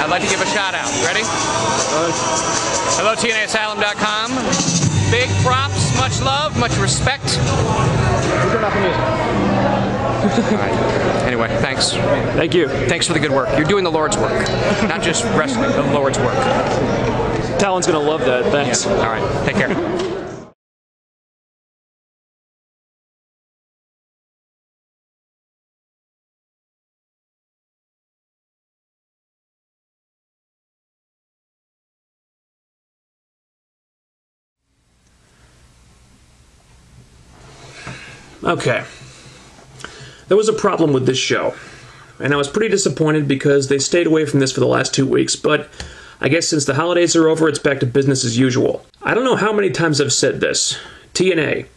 I'd like to give a shout out. Ready? Hello, TNAasylum.com. Big props, much love, much respect. Turn off the music. All right. Anyway, thanks. Thank you. Thanks for the good work. You're doing the Lord's work, not just wrestling, the Lord's work. Talon's gonna love that. Thanks. Yeah. All right. Take care. Okay. There was a problem with this show, and I was pretty disappointed because they stayed away from this for the last 2 weeks, but I guess since the holidays are over, it's back to business as usual. I don't know how many times I've said this. TNA,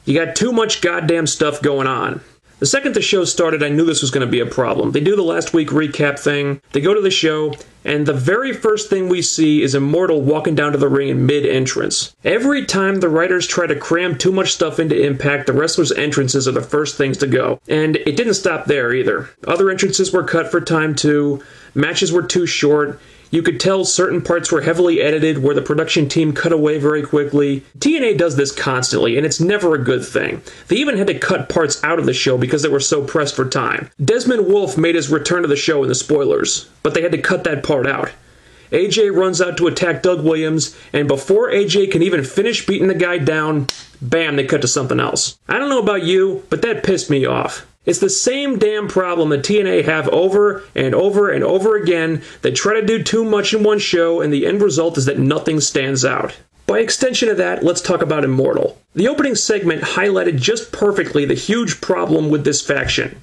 you got too much goddamn stuff going on. The second the show started, I knew this was going to be a problem. They do the last week recap thing, they go to the show, and the very first thing we see is Immortal walking down to the ring in mid-entrance. Every time the writers try to cram too much stuff into Impact, the wrestlers' entrances are the first things to go. And it didn't stop there either. Other entrances were cut for time too, matches were too short. You could tell certain parts were heavily edited where the production team cut away very quickly. TNA does this constantly, and it's never a good thing. They even had to cut parts out of the show because they were so pressed for time. Desmond Wolfe made his return to the show in the spoilers, but they had to cut that part out. AJ runs out to attack Doug Williams, and before AJ can even finish beating the guy down, bam, they cut to something else. I don't know about you, but that pissed me off. It's the same damn problem that TNA have over and over and over again. They try to do too much in one show, and the end result is that nothing stands out. By extension of that, let's talk about Immortal. The opening segment highlighted just perfectly the huge problem with this faction.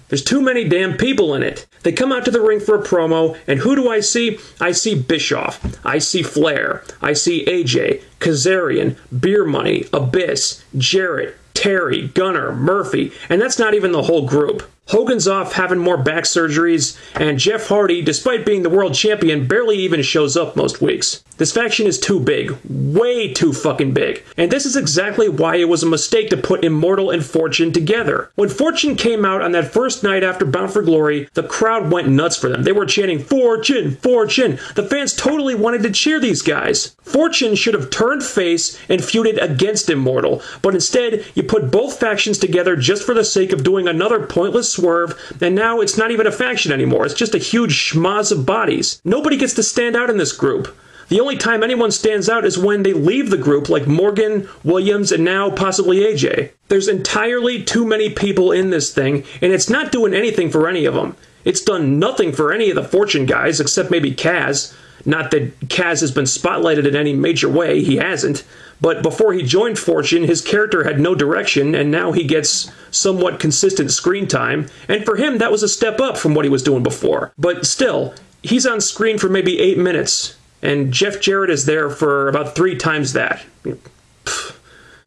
There's too many damn people in it. They come out to the ring for a promo, and who do I see? I see Bischoff. I see Flair. I see AJ, Kazarian, Beer Money, Abyss, Jarrett, Terry, Gunner, Murphy, and that's not even the whole group. Hogan's off having more back surgeries, and Jeff Hardy, despite being the world champion, barely even shows up most weeks. This faction is too big. Way too fucking big. And this is exactly why it was a mistake to put Immortal and Fortune together. When Fortune came out on that first night after Bound for Glory, the crowd went nuts for them. They were chanting, "Fortune! Fortune!" The fans totally wanted to cheer these guys. Fortune should have turned face and feuded against Immortal, but instead, you put both factions together just for the sake of doing another pointless swerve, and now it's not even a faction anymore. It's just a huge schmoz of bodies. Nobody gets to stand out in this group. The only time anyone stands out is when they leave the group, like Morgan, Williams, and now possibly AJ. There's entirely too many people in this thing, and it's not doing anything for any of them. It's done nothing for any of the Fortune guys, except maybe Kaz. Not that Kaz has been spotlighted in any major way, he hasn't. But before he joined Fortune, his character had no direction, and now he gets somewhat consistent screen time, and for him that was a step up from what he was doing before. But still, he's on screen for maybe 8 minutes, and Jeff Jarrett is there for about 3 times that.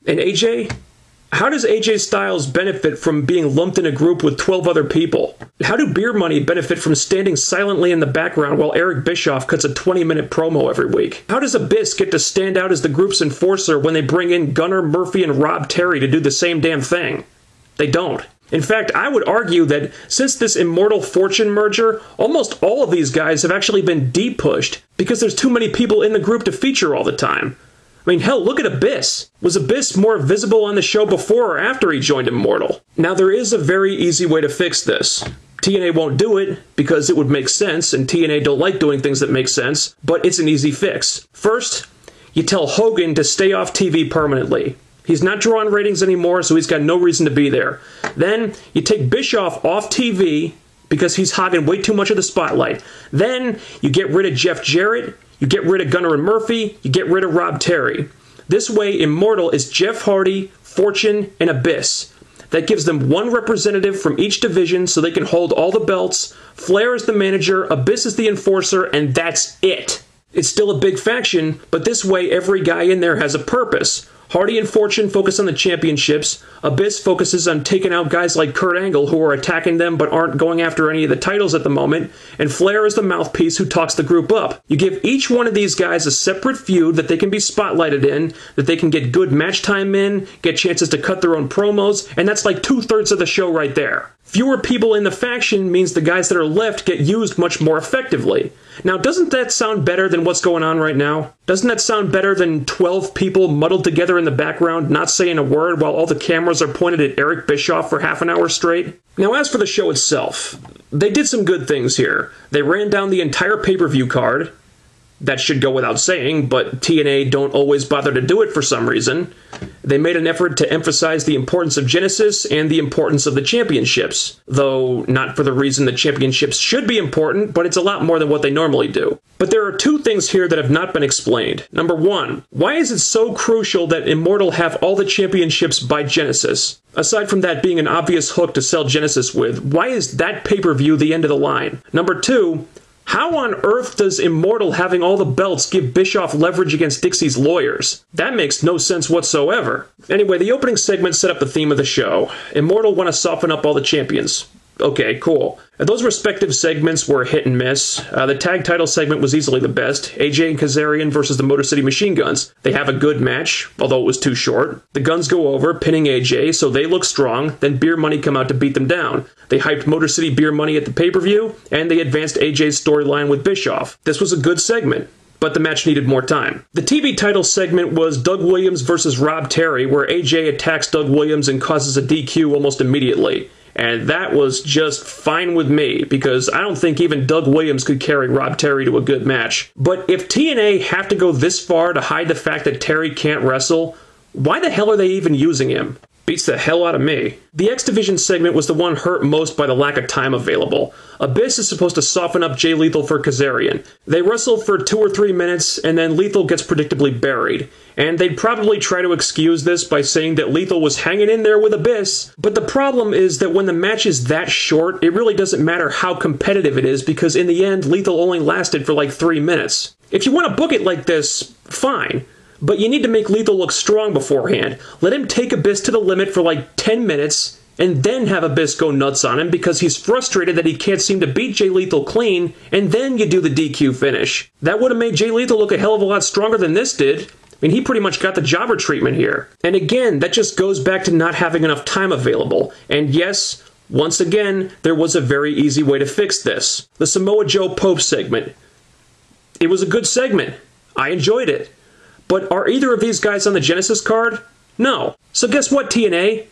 And AJ? How does AJ Styles benefit from being lumped in a group with 12 other people? How do Beer Money benefit from standing silently in the background while Eric Bischoff cuts a 20-minute promo every week? How does Abyss get to stand out as the group's enforcer when they bring in Gunner, Murphy, and Rob Terry to do the same damn thing? They don't. In fact, I would argue that since this Immortal Fortune merger, almost all of these guys have actually been de-pushed because there's too many people in the group to feature all the time. I mean, hell, look at Abyss. Was Abyss more visible on the show before or after he joined Immortal? Now, there is a very easy way to fix this. TNA won't do it because it would make sense, and TNA don't like doing things that make sense, but it's an easy fix. First, you tell Hogan to stay off TV permanently. He's not drawing ratings anymore, so he's got no reason to be there. Then, you take Bischoff off TV because he's hogging way too much of the spotlight. Then, you get rid of Jeff Jarrett, you get rid of Gunner and Murphy, you get rid of Rob Terry. This way, Immortal is Jeff Hardy, Fortune, and Abyss. That gives them one representative from each division so they can hold all the belts. Flair is the manager, Abyss is the enforcer, and that's it. It's still a big faction, but this way every guy in there has a purpose. Hardy and Fortune focus on the championships. Abyss focuses on taking out guys like Kurt Angle who are attacking them but aren't going after any of the titles at the moment. And Flair is the mouthpiece who talks the group up. You give each one of these guys a separate feud that they can be spotlighted in, that they can get good match time in, get chances to cut their own promos, and that's like 2/3 of the show right there. Fewer people in the faction means the guys that are left get used much more effectively. Now, doesn't that sound better than what's going on right now? Doesn't that sound better than 12 people muddled together in the background, not saying a word while all the cameras are pointed at Eric Bischoff for half an hour straight? Now, as for the show itself, they did some good things here. They ran down the entire pay-per-view card. That should go without saying, but TNA don't always bother to do it for some reason. They made an effort to emphasize the importance of Genesis and the importance of the championships, though not for the reason the championships should be important, but it's a lot more than what they normally do. But there are two things here that have not been explained. Number one, why is it so crucial that Immortal have all the championships by Genesis? Aside from that being an obvious hook to sell Genesis with, why is that pay-per-view the end of the line? Number two, how on earth does Immortal having all the belts give Bischoff leverage against Dixie's lawyers? That makes no sense whatsoever. Anyway, the opening segment set up the theme of the show. Immortal want to soften up all the champions. Okay, cool. Those respective segments were hit and miss. The tag title segment was easily the best. AJ and Kazarian versus the Motor City Machine Guns. They have a good match, although it was too short. The Guns go over, pinning AJ, so they look strong. Then Beer Money come out to beat them down. They hyped Motor City Beer Money at the pay-per-view, and they advanced AJ's storyline with Bischoff. This was a good segment, but the match needed more time. The TV title segment was Doug Williams versus Rob Terry, where AJ attacks Doug Williams and causes a DQ almost immediately. And that was just fine with me, because I don't think even Doug Williams could carry Rob Terry to a good match. But if TNA have to go this far to hide the fact that Terry can't wrestle, why the hell are they even using him? Beats the hell out of me. The X Division segment was the one hurt most by the lack of time available. Abyss is supposed to soften up Jay Lethal for Kazarian. They wrestle for 2 or 3 minutes, and then Lethal gets predictably buried. And they'd probably try to excuse this by saying that Lethal was hanging in there with Abyss. But the problem is that when the match is that short, it really doesn't matter how competitive it is, because in the end, Lethal only lasted for like 3 minutes. If you want to book it like this, fine. But you need to make Lethal look strong beforehand. Let him take Abyss to the limit for like 10 minutes, and then have Abyss go nuts on him because he's frustrated that he can't seem to beat Jay Lethal clean, and then you do the DQ finish. That would have made Jay Lethal look a hell of a lot stronger than this did. I mean, he pretty much got the jobber treatment here. And again, that just goes back to not having enough time available. And yes, once again, there was a very easy way to fix this. The Samoa Joe Pope segment. It was a good segment. I enjoyed it. But are either of these guys on the Genesis card? No. So guess what, TNA?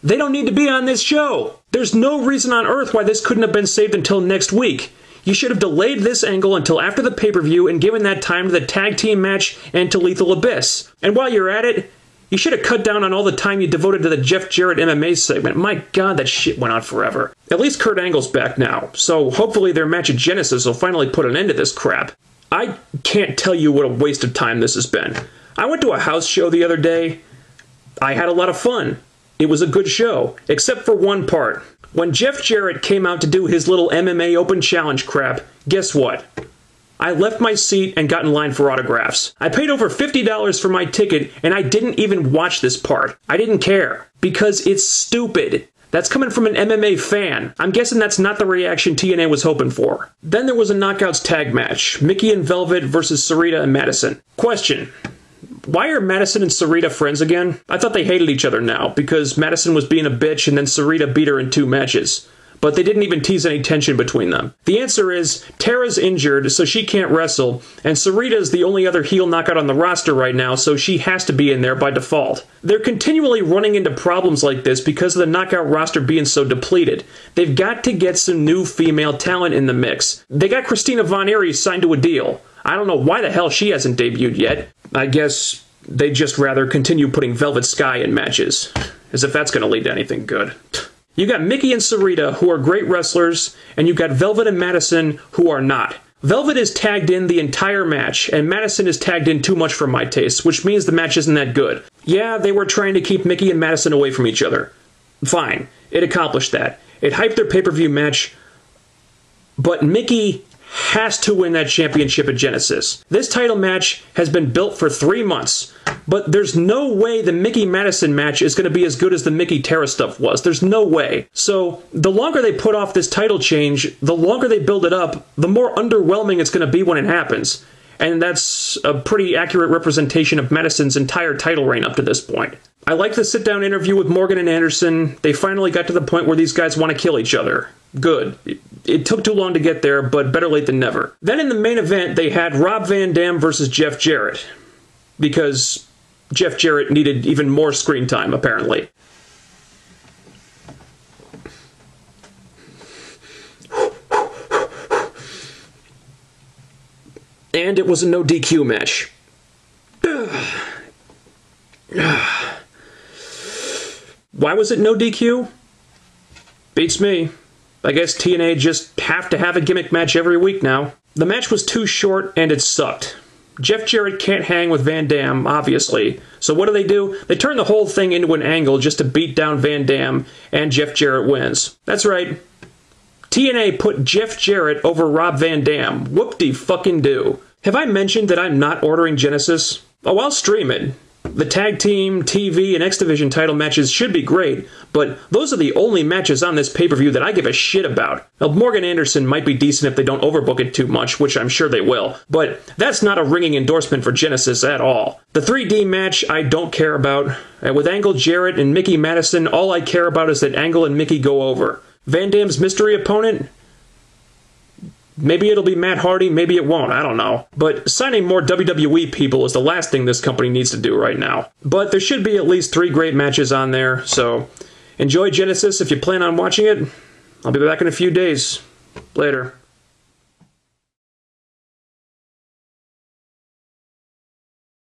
They don't need to be on this show. There's no reason on earth why this couldn't have been saved until next week. You should have delayed this angle until after the pay-per-view and given that time to the tag team match and to Lethal Abyss. And while you're at it, you should have cut down on all the time you devoted to the Jarrett MMA segment. My god, that shit went on forever. At least Kurt Angle's back now, so hopefully their match at Genesis will finally put an end to this crap. I can't tell you what a waste of time this has been. I went to a house show the other day. I had a lot of fun. It was a good show, except for one part. When Jeff Jarrett came out to do his little MMA Open Challenge crap, guess what? I left my seat and got in line for autographs. I paid over $50 for my ticket, and I didn't even watch this part. I didn't care, because it's stupid. That's coming from an MMA fan. I'm guessing that's not the reaction TNA was hoping for. Then there was a Knockouts tag match. Mickey and Velvet versus Sarita and Madison. Question. Why are Madison and Sarita friends again? I thought they hated each other now, because Madison was being a bitch and then Sarita beat her in 2 matches. But they didn't even tease any tension between them. The answer is, Tara's injured, so she can't wrestle, and Sarita's the only other heel knockout on the roster right now, so she has to be in there by default. They're continually running into problems like this because of the knockout roster being so depleted. They've got to get some new female talent in the mix. They got Christina Von Eerie signed to a deal. I don't know why the hell she hasn't debuted yet. I guess they'd just rather continue putting Velvet Sky in matches, as if that's going to lead to anything good. You got Mickey and Sarita, who are great wrestlers, and you got Velvet and Madison, who are not. Velvet is tagged in the entire match, and Madison is tagged in too much for my taste, which means the match isn't that good. Yeah, they were trying to keep Mickey and Madison away from each other. Fine, it accomplished that. It hyped their pay-per-view match, but Mickey has to win that championship at Genesis. This title match has been built for 3 months. but there's no way the Mickey Madison match is going to be as good as the Mickey Tara stuff was. There's no way. So the longer they put off this title change, the longer they build it up, the more underwhelming it's going to be when it happens. And that's a pretty accurate representation of Madison's entire title reign up to this point. I like the sit-down interview with Morgan and Anderson. They finally got to the point where these guys want to kill each other. Good. It took too long to get there, but better late than never. Then in the main event, they had Rob Van Dam versus Jeff Jarrett, because Jeff Jarrett needed even more screen time, apparently. And it was a no DQ match. Why was it no DQ? Beats me. I guess TNA just have to have a gimmick match every week now. The match was too short and it sucked. Jeff Jarrett can't hang with Van Dam, obviously. So what do? They turn the whole thing into an angle just to beat down Van Dam, and Jeff Jarrett wins. That's right. TNA put Jeff Jarrett over Rob Van Dam. Whoop-de-fucking-do. Have I mentioned that I'm not ordering Genesis? Oh, I'll stream it. The tag team, TV, and X Division title matches should be great, but those are the only matches on this pay-per-view that I give a shit about. Now, Morgan Anderson might be decent if they don't overbook it too much, which I'm sure they will, but that's not a ringing endorsement for Genesis at all. The 3D match I don't care about. With Angle, Jarrett, and Mickey Madison, all I care about is that Angle and Mickey go over. Van Dam's mystery opponent? Maybe it'll be Matt Hardy, maybe it won't, I don't know. But signing more WWE people is the last thing this company needs to do right now. But there should be at least 3 great matches on there, so enjoy Genesis if you plan on watching it. I'll be back in a few days. Later.